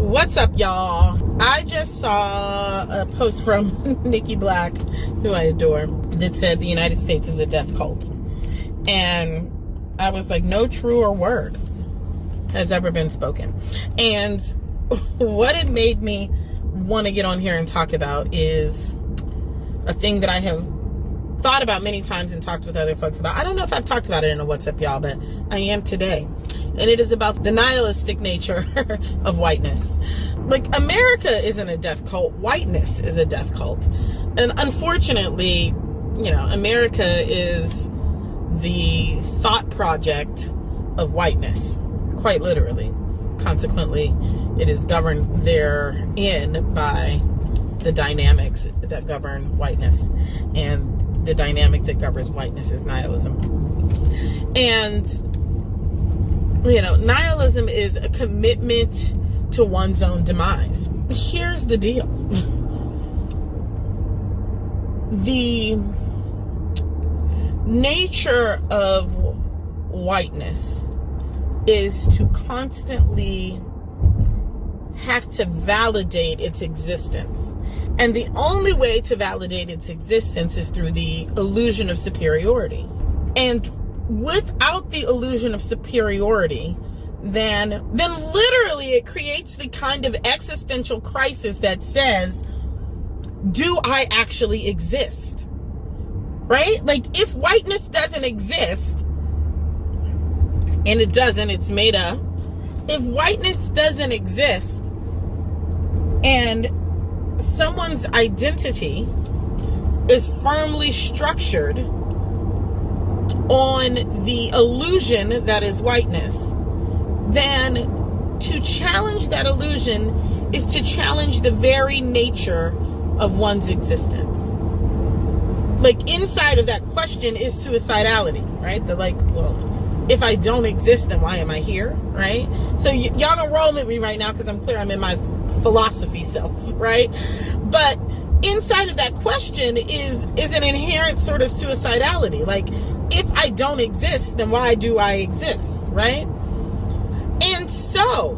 What's up, y'all? I just saw a post from Nikki Blak, who I adore, that said the United States is a death cult. And I was like, no truer word has ever been spoken. And what it made me want to get on here and talk about is a thing that I have thought about many times and talked with other folks about. I don't know if I've talked about it in a What's Up, y'all, but I am today. And it is about the nihilistic nature of whiteness. Like, America isn't a death cult. Whiteness is a death cult. And unfortunately, you know, America is the thought project of whiteness, quite literally. Consequently, it is governed therein by the dynamics that govern whiteness. And the dynamic that governs whiteness is nihilism. And you know, nihilism is a commitment to one's own demise. Here's the deal. The nature of whiteness is to constantly have to validate its existence. And the only way to validate its existence is through the illusion of superiority. And without the illusion of superiority, then literally it creates the kind of existential crisis that says, do I actually exist? Right? Like, if whiteness doesn't exist, and it doesn't, it's made up. If whiteness doesn't exist and someone's identity is firmly structured on the illusion that is whiteness, then to challenge that illusion is to challenge the very nature of one's existence. Like, inside of that question is suicidality, right? They're like, well, if I don't exist, then why am I here, right? So y'all gonna roll with me right now because I'm clear I'm in my philosophy self, right? But inside of that question is an inherent sort of suicidality. Like, if I don't exist, then why do I exist, right? And so,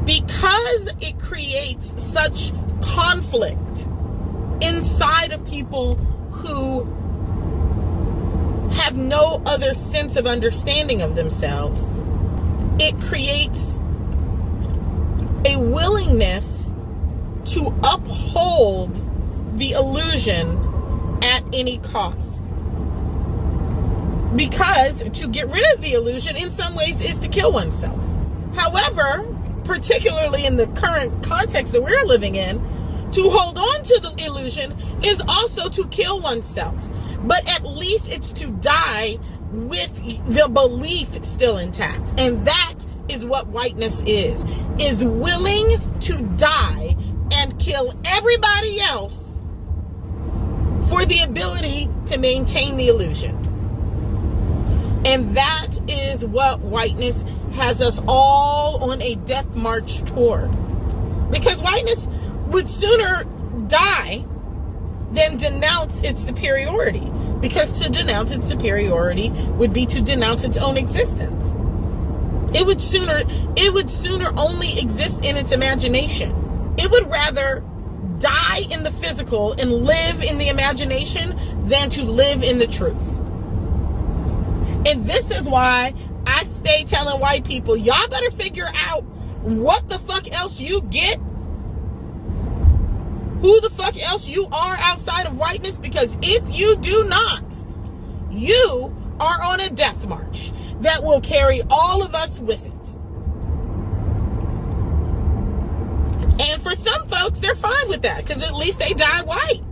because it creates such conflict inside of people who have no other sense of understanding of themselves, it creates a willingness to uphold the illusion at any cost. Because to get rid of the illusion in some ways is to kill oneself. However, particularly in the current context that we're living in, to hold on to the illusion is also to kill oneself. But at least it's to die with the belief still intact. And that is what whiteness is willing to die and kill everybody else for the ability to maintain the illusion. And that is what whiteness has us all on a death march toward. Because whiteness would sooner die than denounce its superiority. Because to denounce its superiority would be to denounce its own existence. It would sooner only exist in its imagination. It would rather die in the physical and live in the imagination than to live in the truth. And this is why I stay telling white people, y'all better figure out what the fuck else you get, who the fuck else you are outside of whiteness, because if you do not, you are on a death march that will carry all of us with it. And for some folks, they're fine with that, because at least they die white.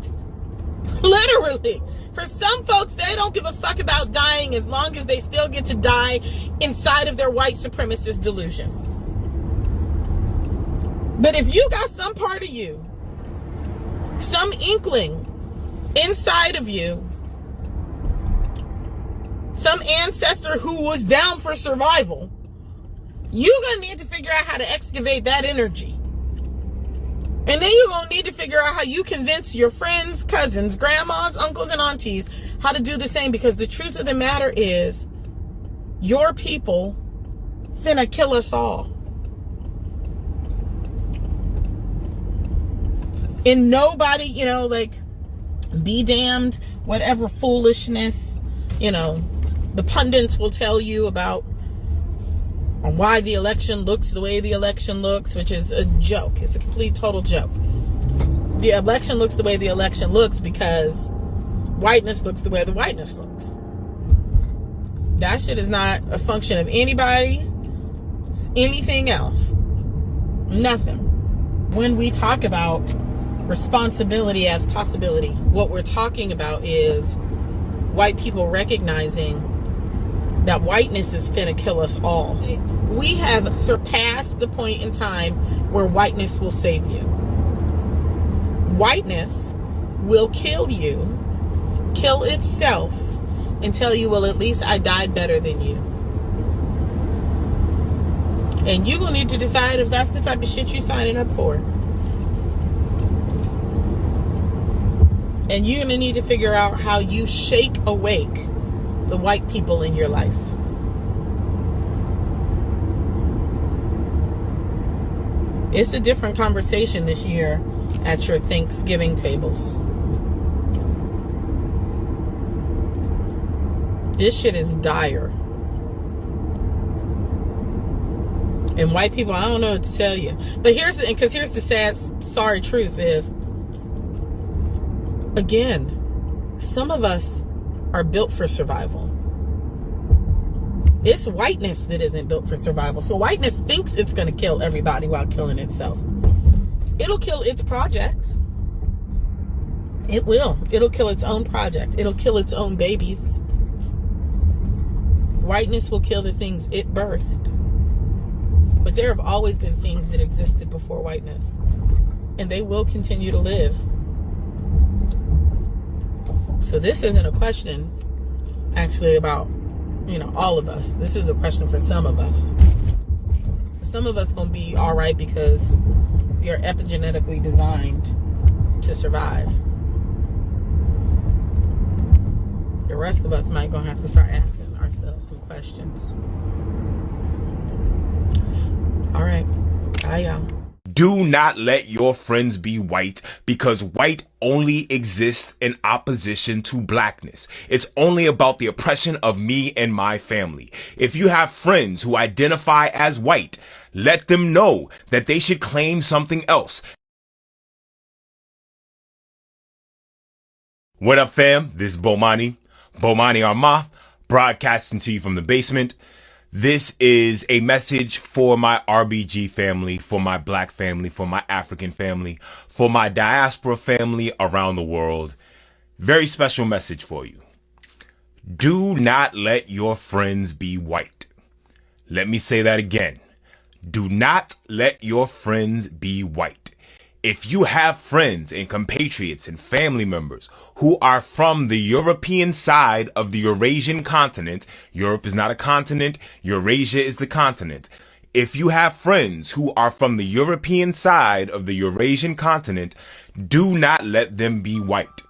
Literally. For some folks, they don't give a fuck about dying as long as they still get to die inside of their white supremacist delusion. But if you got some part of you, some inkling inside of you, some ancestor who was down for survival, you're going to need to figure out how to excavate that energy. And then you're going to need to figure out how you convince your friends, cousins, grandmas, uncles, and aunties how to do the same. Because the truth of the matter is, your people finna kill us all. And nobody, like, be damned, whatever foolishness, the pundits will tell you about on why the election looks the way the election looks, which is a joke. It's a complete, total joke. The election looks the way the election looks because whiteness looks the way the whiteness looks. That shit is not a function of anybody, anything else. Nothing. When we talk about responsibility as possibility, what we're talking about is white people recognizing that whiteness is finna kill us all. We have surpassed the point in time where whiteness will save you. Whiteness will kill you, kill itself, and tell you, well, at least I died better than you. And you're gonna need to decide if that's the type of shit you're signing up for. And you're gonna need to figure out how you shake awake the white people in your life. It's a different conversation this year at your Thanksgiving tables. This shit is dire. And white people, I don't know what to tell you. But here's the sad, sorry truth is, again, some of us are built for survival. It's whiteness that isn't built for survival. So whiteness thinks it's going to kill everybody while killing itself. It'll kill its projects. It will. It'll kill its own project. It'll kill its own babies. Whiteness will kill the things it birthed. But there have always been things that existed before whiteness. And they will continue to live. So this isn't a question actually about, all of us. This is a question for some of us. Some of us gonna be all right because we are epigenetically designed to survive. The rest of us might gonna have to start asking ourselves some questions. All right. Bye, y'all. Do not let your friends be white, because white only exists in opposition to blackness. It's only about the oppression of me and my family. If you have friends who identify as white, let them know that they should claim something else. What up, fam? This is Bomani Armah, broadcasting to you from the basement. This is a message for my RBG family, for my black family, for my African family, for my diaspora family around the world. Very special message for you. Do not let your friends be white. Let me say that again. Do not let your friends be white. If you have friends and compatriots and family members who are from the European side of the Eurasian continent, Europe is not a continent, Eurasia is the continent. If you have friends who are from the European side of the Eurasian continent, do not let them be white.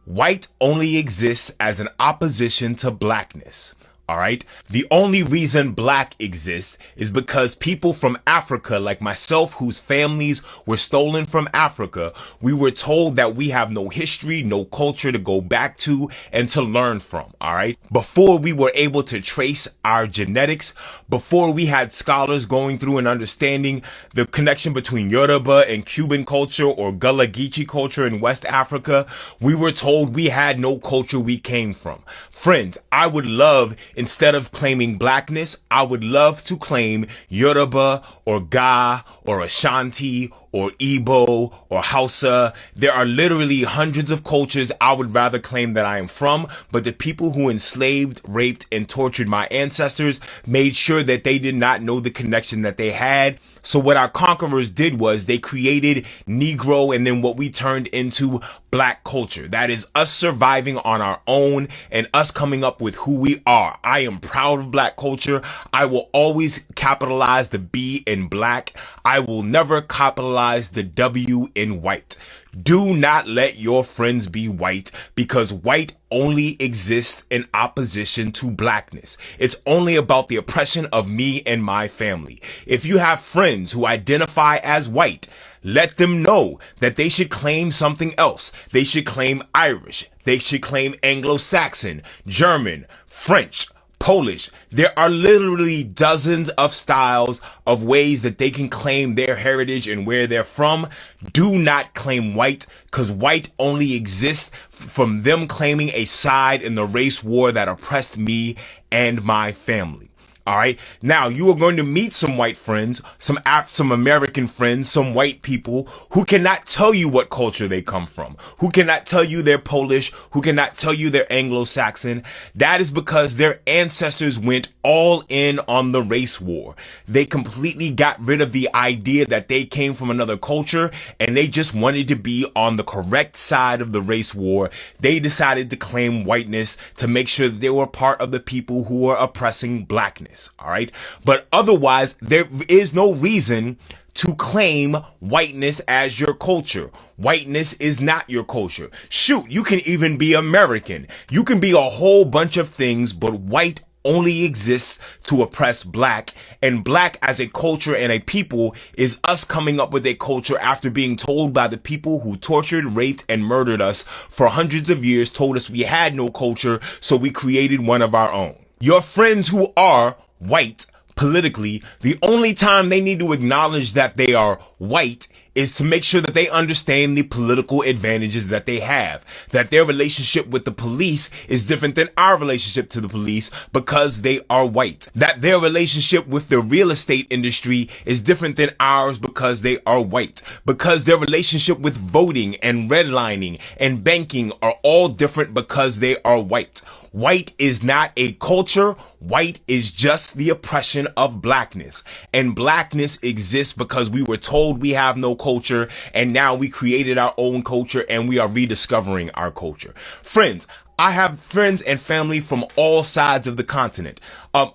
White only exists as an opposition to blackness. All right. The only reason black exists is because people from Africa, like myself, whose families were stolen from Africa, we were told that we have no history, no culture to go back to and to learn from. All right. Before we were able to trace our genetics, before we had scholars going through and understanding the connection between Yoruba and Cuban culture or Gullah Geechee culture in West Africa, we were told we had no culture we came from. Friends, I would love, instead of claiming blackness, I would love to claim Yoruba or Ga or Ashanti or Igbo or Hausa. There are literally hundreds of cultures I would rather claim that I am from, but the people who enslaved, raped, and tortured my ancestors made sure that they did not know the connection that they had. So what our conquerors did was they created Negro and then what we turned into black culture. That is us surviving on our own and us coming up with who we are. I am proud of black culture. I will always capitalize the B in black. I will never capitalize the W in white. Do not let your friends be white, because white only exists in opposition to blackness. It's only about the oppression of me and my family. If you have friends who identify as white, let them know that they should claim something else. They should claim Irish. They should claim Anglo-Saxon, German, French, Polish. There are literally dozens of styles of ways that they can claim their heritage and where they're from. Do not claim white, because white only exists from them claiming a side in the race war that oppressed me and my family. All right. Now you are going to meet some white friends, some American friends, some white people who cannot tell you what culture they come from, who cannot tell you they're Polish, who cannot tell you they're Anglo-Saxon. That is because their ancestors went all in on the race war. They completely got rid of the idea that they came from another culture, and they just wanted to be on the correct side of the race war. They decided to claim whiteness to make sure that they were part of the people who were oppressing blackness. All right. But otherwise, there is no reason to claim whiteness as your culture. Whiteness is not your culture. Shoot, you can even be American. You can be a whole bunch of things, but white only exists to oppress black, and black as a culture and a people is us coming up with a culture after being told by the people who tortured, raped, and murdered us for hundreds of years, told us we had no culture, so we created one of our own. Your friends who are white politically, the only time they need to acknowledge that they are white is to make sure that they understand the political advantages that they have, that their relationship with the police is different than our relationship to the police because they are white, that their relationship with the real estate industry is different than ours because they are white, because their relationship with voting and redlining and banking are all different because they are white. White is not a culture. White is just the oppression of blackness. And blackness exists because we were told we have no culture, and now we created our own culture and we are rediscovering our culture. Friends, I have friends and family from all sides of the continent.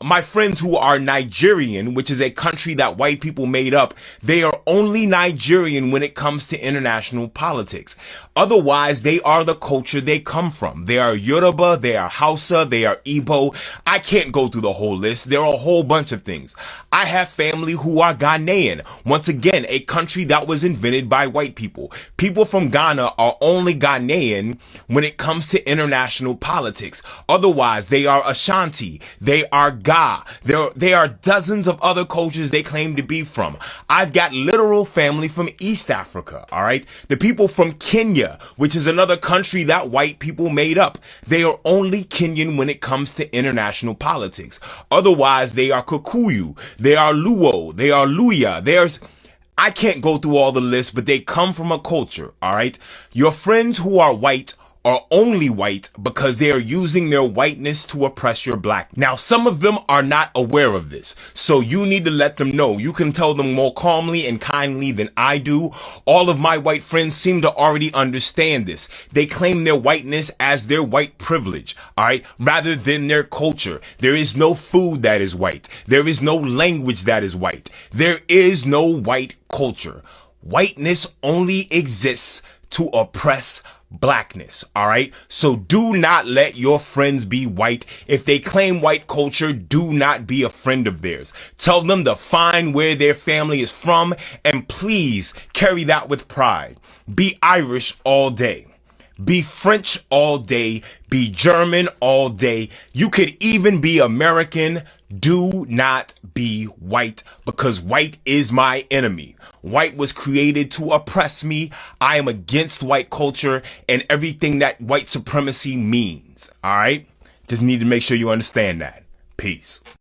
My friends who are Nigerian, which is a country that white people made up, they are only Nigerian when it comes to international politics. Otherwise, they are the culture they come from. They are Yoruba, they are Hausa, they are Igbo. I can't go through the whole list. There are a whole bunch of things. I have family who are Ghanaian. Once again, a country that was invented by white people. People from Ghana are only Ghanaian when it comes to international politics. Otherwise, they are Ashanti. They are Ga. There are dozens of other cultures they claim to be from. I've got literal family from East Africa. All right. The people from Kenya, which is another country that white people made up. They are only Kenyan when it comes to international politics. Otherwise, they are Kikuyu. They are Luo. They are Luya. I can't go through all the lists, but they come from a culture. All right. Your friends who are white are only white because they are using their whiteness to oppress your black. Now, some of them are not aware of this, so you need to let them know. You can tell them more calmly and kindly than I do. All of my white friends seem to already understand this. They claim their whiteness as their white privilege, all right, rather than their culture. There is no food that is white. There is no language that is white. There is no white culture. Whiteness only exists to oppress blackness. All right. So do not let your friends be white. If they claim white culture, do not be a friend of theirs. Tell them to find where their family is from, and please carry that with pride. Be Irish all day. Be French all day. Be German all day. You could even be American. Do not be white, because white is my enemy. White was created to oppress me. I am against white culture and everything that white supremacy means. All right? Just need to make sure you understand that. Peace.